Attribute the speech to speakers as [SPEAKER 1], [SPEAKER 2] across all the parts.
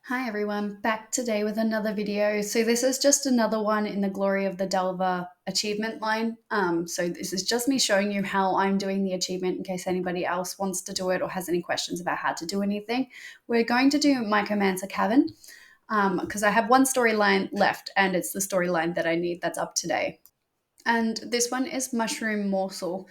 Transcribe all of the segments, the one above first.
[SPEAKER 1] Hi everyone, back today with another video. So this is just another one in the Glory of the Delver achievement line. So this is just me showing you how I'm doing the achievement in case anybody else wants to do it or has any questions about how to do anything. We're going to do Mycromancer cavern because I have one storyline left and it's the storyline that I need that's up today. And this one is mushroom morsel.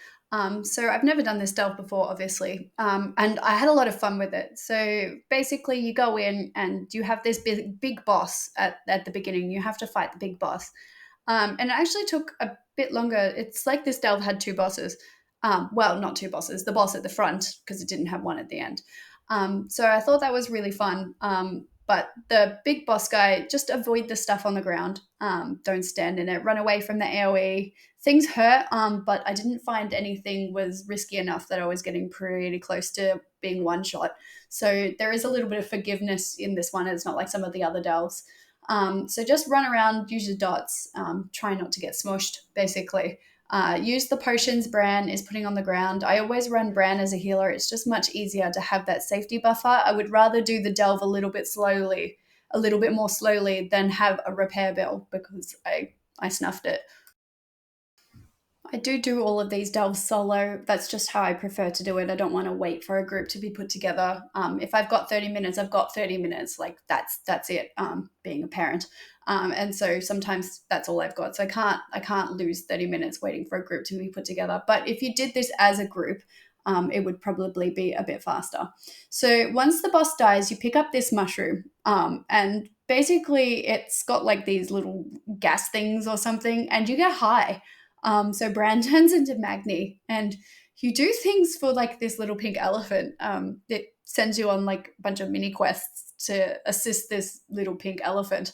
[SPEAKER 1] So I've never done this delve before, obviously, and I had a lot of fun with it. So basically, you go in and you have this big boss at the beginning. You have to fight the big boss, and it actually took a bit longer. It's like this delve had two bosses. Well, not two bosses. The boss at the front because it didn't have one at the end. So I thought that was really fun. But the big boss guy, just avoid the stuff on the ground. Don't stand in it. Run away from the AOE. Things hurt, but I didn't find anything was risky enough that I was getting pretty close to being one shot. So there is a little bit of forgiveness in this one. It's not like some of the other delves. So just run around, use your dots, try not to get smushed, basically. Use the potions Bran is putting on the ground. I always run Bran as a healer. It's just much easier to have that safety buffer. I would rather do the delve a little bit slowly, a little bit more slowly than have a repair bill because I snuffed it. I do all of these delves solo. That's just how I prefer to do it. I don't want to wait for a group to be put together. If I've got 30 minutes, I've got 30 minutes. Like that's it. Being a parent, and so sometimes that's all I've got. So I can't lose 30 minutes waiting for a group to be put together. But if you did this as a group, it would probably be a bit faster. So once the boss dies, you pick up this mushroom, and basically it's got like these little gas things or something, and you get high. So Bran turns into Magni, and you do things for like this little pink elephant. It sends you on like a bunch of mini quests to assist this little pink elephant.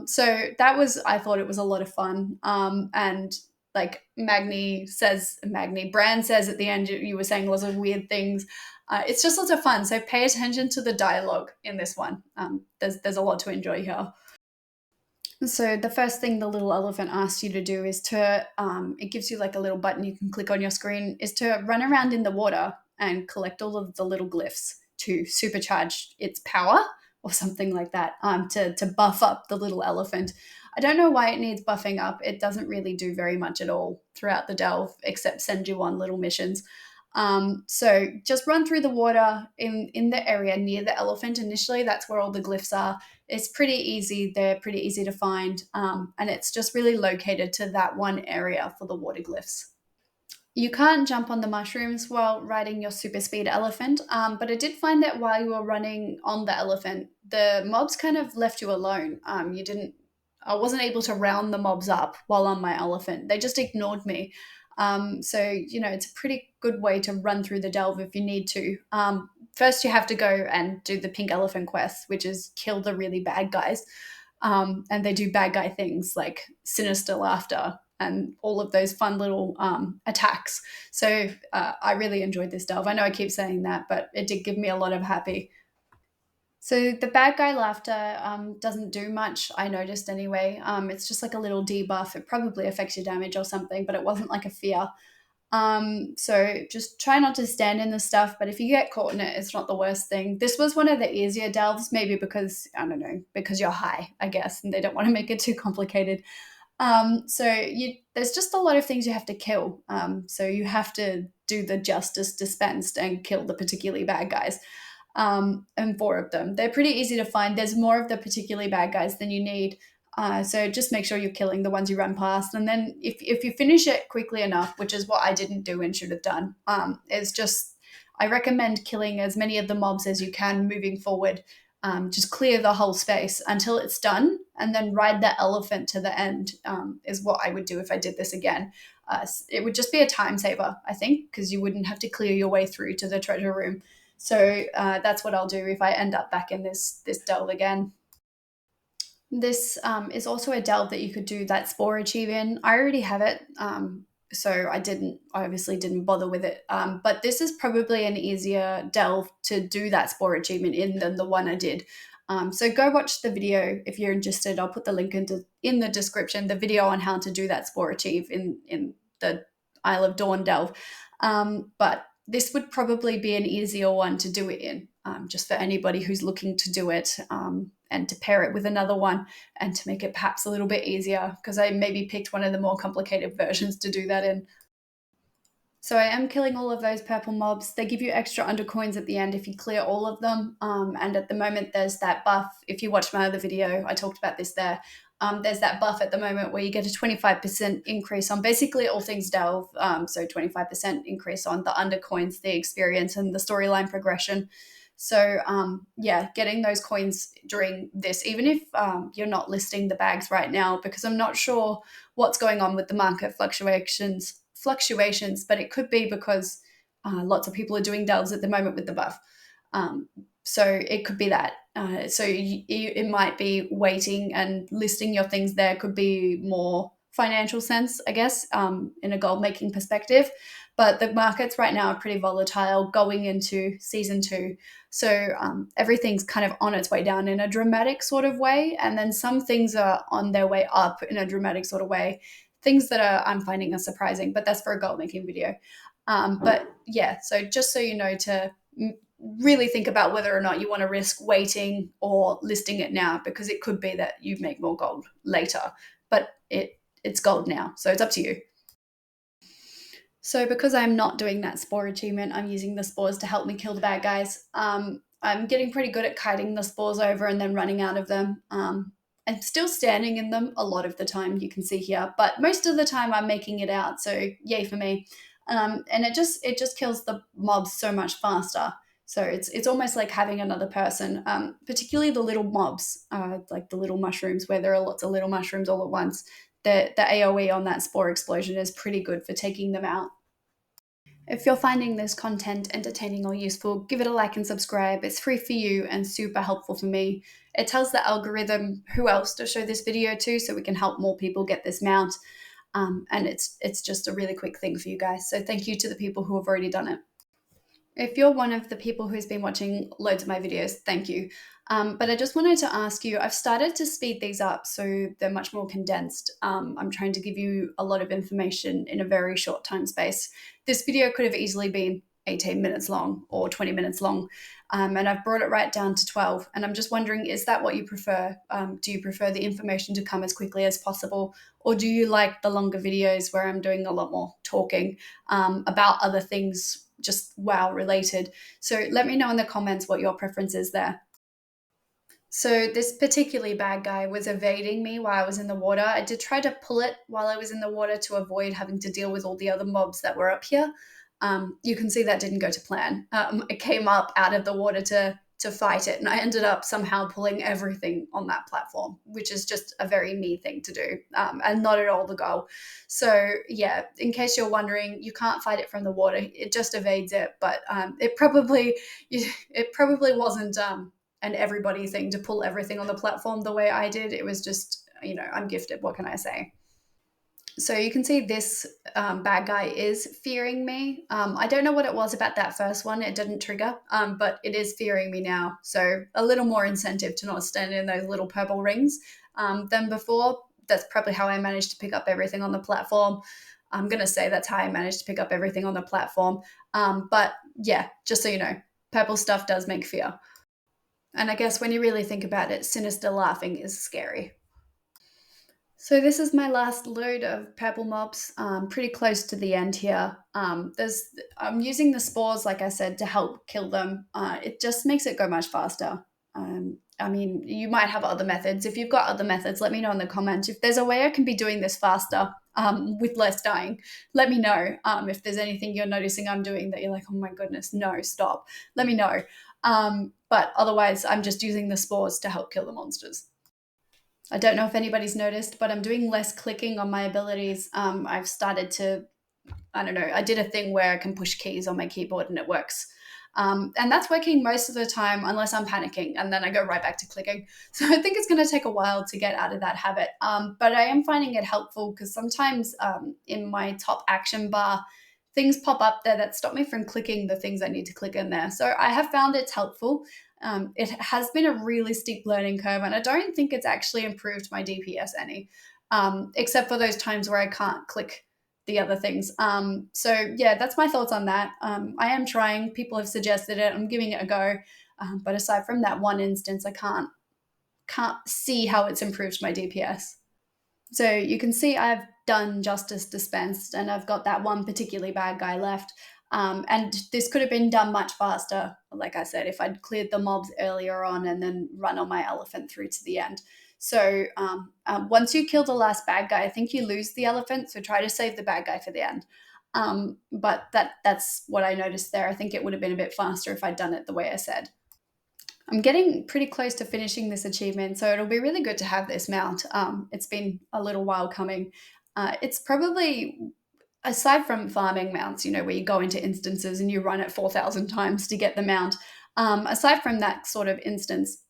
[SPEAKER 1] So that was, I thought it was a lot of fun. And like Bran says at the end, you were saying lots of weird things. It's just lots of fun. So pay attention to the dialogue in this one. There's a lot to enjoy here. So the first thing the little elephant asks you to do is to, it gives you like a little button you can click on your screen, is to run around in the water and collect all of the little glyphs to supercharge its power or something like that, to buff up the little elephant. I don't know why it needs buffing up. It doesn't really do very much at all throughout the delve except send you on little missions. So just run through the water in the area near the elephant initially. That's where all the glyphs are. It's pretty easy. They're pretty easy to find, and it's just really located to that one area for the water glyphs. You can't jump on the mushrooms while riding your super speed elephant, but I did find that while you were running on the elephant, the mobs kind of left you alone. You didn't. I wasn't able to round the mobs up while on my elephant. They just ignored me. So it's a pretty good way to run through the delve if you need to. First, you have to go and do the pink elephant quest, which is kill the really bad guys. And they do bad guy things like sinister laughter and all of those fun little attacks. So I really enjoyed this delve. I know I keep saying that, but it did give me a lot of happy. So the bad guy laughter doesn't do much, I noticed anyway. It's just like a little debuff. It probably affects your damage or something, but it wasn't like a fear. So just try not to stand in the stuff, but if you get caught in it, it's not the worst thing. This was one of the easier delves, maybe because, I don't know, because you're high, I guess, and they don't want to make it too complicated. There's just a lot of things you have to kill. So you have to do the justice dispensed and kill the particularly bad guys. And four of them. They're pretty easy to find. There's more of the particularly bad guys than you need. So just make sure you're killing the ones you run past. And then if you finish it quickly enough, which is what I didn't do and should have done, is just I recommend killing as many of the mobs as you can moving forward. Just clear the whole space until it's done, and then ride the elephant to the end, is what I would do if I did this again. It would just be a time saver, I think, because you wouldn't have to clear your way through to the treasure room. So that's what I'll do if I end up back in this delve again. This is also a delve that you could do that spore achieve in. I already have it, so I obviously didn't bother with it. But this is probably an easier delve to do that spore achievement in than the one I did. So go watch the video if you're interested. I'll put the link in the description, the video on how to do that spore achieve in the Isle of Dawn delve. But this would probably be an easier one to do it in. just for anybody who's looking to do it, and to pair it with another one and to make it perhaps a little bit easier, because I maybe picked one of the more complicated versions to do that in. So I am killing all of those purple mobs. They give you extra undercoins at the end if you clear all of them. And at the moment, there's that buff. If you watch my other video, I talked about this there. There's that buff at the moment where you get a 25% increase on basically all things Delve. So 25% increase on the undercoins, the experience, and the storyline progression. So yeah, getting those coins during this, even if you're not listing the bags right now, because I'm not sure what's going on with the market fluctuations, but it could be because lots of people are doing delves at the moment with the buff. So it could be that. So it might be waiting and listing your things there could be more financial sense, I guess, in a gold making perspective. But the markets right now are pretty volatile going into season 2. So everything's kind of on its way down in a dramatic sort of way. And then some things are on their way up in a dramatic sort of way. Things that I'm finding are surprising, but that's for a gold making video. But yeah, so just so you know, to really think about whether or not you want to risk waiting or listing it now, because it could be that you make more gold later, but it's gold now, so it's up to you. So because I'm not doing that spore achievement, I'm using the spores to help me kill the bad guys. I'm getting pretty good at kiting the spores over and then running out of them. I'm still standing in them a lot of the time, you can see here, but most of the time I'm making it out, so yay for me. And it just kills the mobs so much faster. So it's almost like having another person, particularly the little mobs, like the little mushrooms, where there are lots of little mushrooms all at once. The AoE on that spore explosion is pretty good for taking them out. If you're finding this content entertaining or useful, give it a like and subscribe. It's free for you and super helpful for me. It tells the algorithm who else to show this video to, so we can help more people get this mount. And it's just a really quick thing for you guys. So thank you to the people who have already done it. If you're one of the people who's been watching loads of my videos, thank you. But I just wanted to ask you, I've started to speed these up so they're much more condensed. I'm trying to give you a lot of information in a very short time space. This video could have easily been 18 minutes long or 20 minutes long, and I've brought it right down to 12. And I'm just wondering, is that what you prefer? Do you prefer the information to come as quickly as possible? Or do you like the longer videos where I'm doing a lot more talking about other things, just WoW related? So let me know in the comments what your preference is there. So this particularly bad guy was evading me while I was in the water. I did try to pull it while I was in the water to avoid having to deal with all the other mobs that were up here. You can see that didn't go to plan. I came up out of the water to fight it, and I ended up somehow pulling everything on that platform, which is just a very me thing to do, and not at all the goal. So yeah, in case you're wondering, you can't fight it from the water. It just evades it, but it probably wasn't an everybody thing to pull everything on the platform the way I did. It was just, I'm gifted. What can I say? So you can see this bad guy is fearing me. I don't know what it was about that first one. It didn't trigger, but it is fearing me now. So a little more incentive to not stand in those little purple rings than before. That's probably how I managed to pick up everything on the platform. I'm going to say that's how I managed to pick up everything on the platform. But yeah, just so you know, purple stuff does make fear. And I guess when you really think about it, sinister laughing is scary. So this is my last load of purple mobs, pretty close to the end here. I'm using the spores, like I said, to help kill them. It just makes it go much faster. I mean, you might have other methods. If you've got other methods, let me know in the comments. If there's a way I can be doing this faster with less dying, let me know. If there's anything you're noticing I'm doing that you're like, oh my goodness, no, stop. Let me know. But otherwise, I'm just using the spores to help kill the monsters. I don't know if anybody's noticed, but I'm doing less clicking on my abilities. I've started to, I don't know, I did a thing where I can push keys on my keyboard and it works. And that's working most of the time unless I'm panicking, and then I go right back to clicking. So I think it's going to take a while to get out of that habit. But I am finding it helpful because sometimes in my top action bar, things pop up there that stop me from clicking the things I need to click in there. So I have found it's helpful. It has been a really steep learning curve, and I don't think it's actually improved my DPS any, except for those times where I can't click the other things. So yeah, that's my thoughts on that. I am trying. People have suggested it. I'm giving it a go. But aside from that one instance, I can't see how it's improved my DPS. So you can see I've done Justice Dispensed, and I've got that one particularly bad guy left. And this could have been done much faster, like I said, if I'd cleared the mobs earlier on and then run on my elephant through to the end. So once you kill the last bad guy, I think you lose the elephant. So try to save the bad guy for the end. But that's what I noticed there. I think it would have been a bit faster if I'd done it the way I said. I'm getting pretty close to finishing this achievement, so it'll be really good to have this mount. It's been a little while coming. It's probably, aside from farming mounts, where you go into instances and you run it 4,000 times to get the mount, aside from that sort of instance,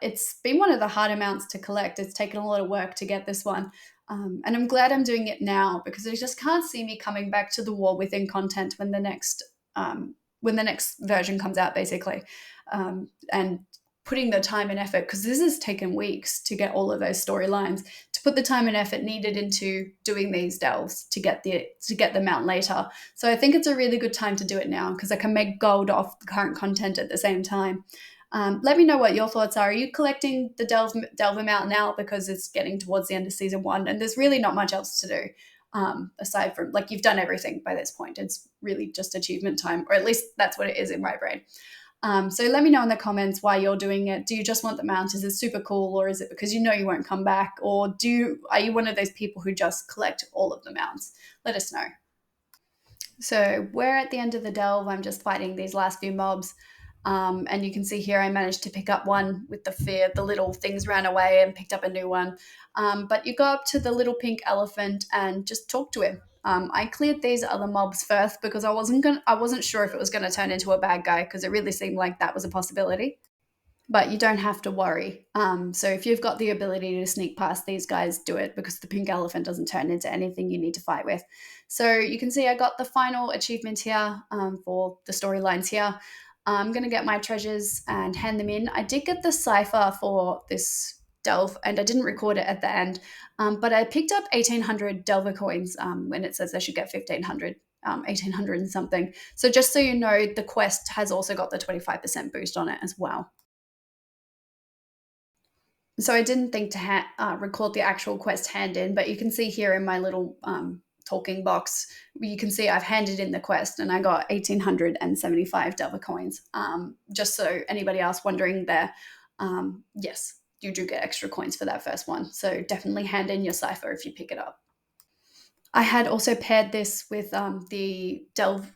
[SPEAKER 1] it's been one of the harder mounts to collect. It's taken a lot of work to get this one. And I'm glad I'm doing it now because I just can't see me coming back to the war within content when the next version comes out, basically, and putting the time and effort, because this has taken weeks to get all of those storylines, to put the time and effort needed into doing these delves to get the mount later. So I think it's a really good time to do it now because I can make gold off the current content at the same time. Let me know what your thoughts are. Are you collecting the Delver mount now because it's getting towards the end of season 1 and there's really not much else to do? Aside from, like, you've done everything by this point. It's really just achievement time, or at least that's what it is in my brain. So let me know in the comments why you're doing it. Do you just want the mount? Is it super cool, or is it because you won't come back? Or are you one of those people who just collect all of the mounts? Let us know. So we're at the end of the delve. I'm just fighting these last few mobs. And you can see here I managed to pick up one with the fear. The little things ran away and picked up a new one. But you go up to the little pink elephant and just talk to him. I cleared these other mobs first because I wasn't sure if it was going to turn into a bad guy because it really seemed like that was a possibility. But you don't have to worry. So if you've got the ability to sneak past these guys, do it because the pink elephant doesn't turn into anything you need to fight with. So you can see I got the final achievement here for the storylines here. I'm going to get my treasures and hand them in. I did get the cipher for this delve and I didn't record it at the end, but I picked up 1,800 delver coins when it says I should get 1,500. 1,800 and something. So just so you know, the quest has also got the 25% boost on it as well. So I didn't think to record the actual quest hand in, but you can see here in my little talking box, you can see I've handed in the quest and I got 1,875 Delver coins. Just so anybody else wondering there, yes, you do get extra coins for that first one. So definitely hand in your cipher if you pick it up. I had also paired this with the Delve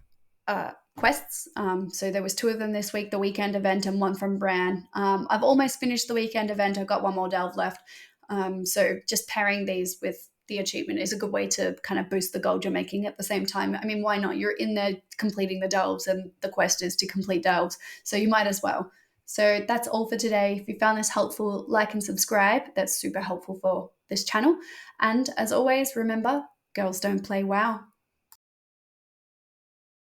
[SPEAKER 1] quests. So there was 2 of them this week, the weekend event and one from Bran. I've almost finished the weekend event. I've got one more delve left. So just pairing these with the achievement is a good way to kind of boost the gold you're making at the same time. I mean, why not? You're in there completing the delves and the quest is to complete delves. So you might as well. So that's all for today. If you found this helpful, like and subscribe. That's super helpful for this channel. And as always, remember, girls don't play WoW.